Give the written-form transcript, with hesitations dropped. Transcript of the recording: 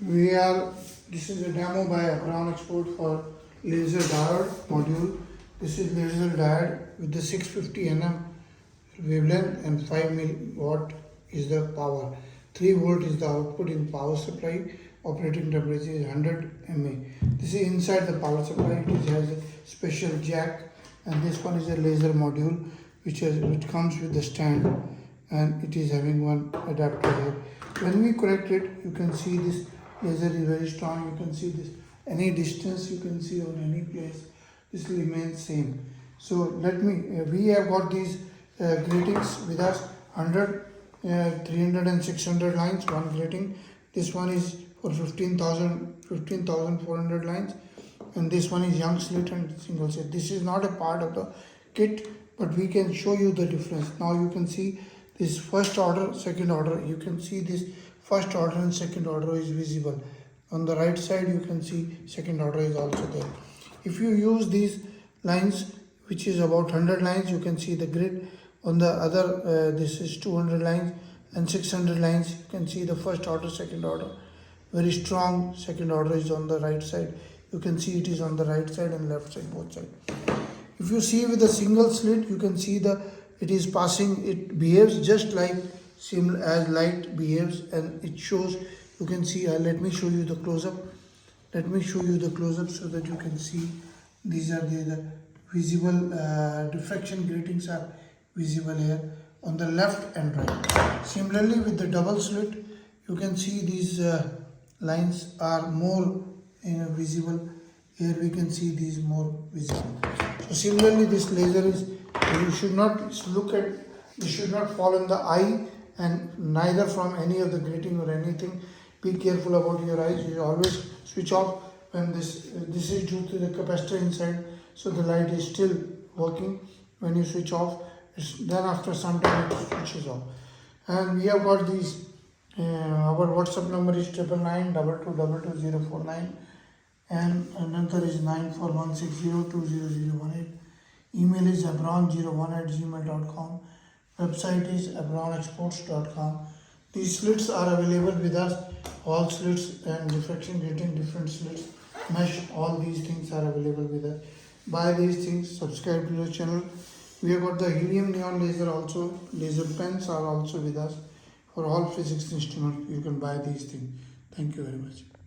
This is a demo by Abron export for laser diode module. This is laser diode with the 650 nm wavelength and 5 milliwatt is the power. 3 volt is the output in power supply. Operating temperature is 100 mA. This is inside the power supply. It has a special jack, and this one is a laser module which comes with the stand, and it is having one adapter here. When we connect it, you can see this laser is very strong. You can see this any distance you can see on any place, this will remain same. So we have got these gratings with us, 100 300 and 600 lines, one grating. This one is for 15,400 lines, and this one is young slit and single slit. This is not a part of the kit, but we can show you the difference. Now you can see this first order, second order. You can see this first order and second order is visible. On the right side you can see second order is also there. If you use these lines, which is about 100 lines, you can see the grid. On the other this is 200 lines and 600 lines. You can see the first order, second order, very strong. Second order is on the right side. You can see it is on the right side and left side, both sides. If you see with a single slit, you can see it is passing. It behaves just like as light behaves, and it shows. You can see. Let me show you the close-up. Let me show you the close-up so that you can see. These are the visible diffraction gratings are visible here on the left and right. Similarly, with the double slit, you can see these lines are more visible. Here we can see these more visible. So similarly, this laser is, you should not look at, this should not fall in the eye, and neither from any of the grating or anything. Be careful about your eyes. You always switch off when this is due to the capacitor inside, so the light is still working. When you switch off, then after some time it switches off. And we have got these. Our WhatsApp number is 99922222049, and another is 94160200018. Email is abron01@gmail.com. Website is abronexports.com. These slits are available with us. All slits and diffraction grating, different slits, mesh, all these things are available with us. Buy these things, subscribe to the channel. We have got the helium neon laser also. Laser pens are also with us. For all physics instruments, you can buy these things. Thank you very much.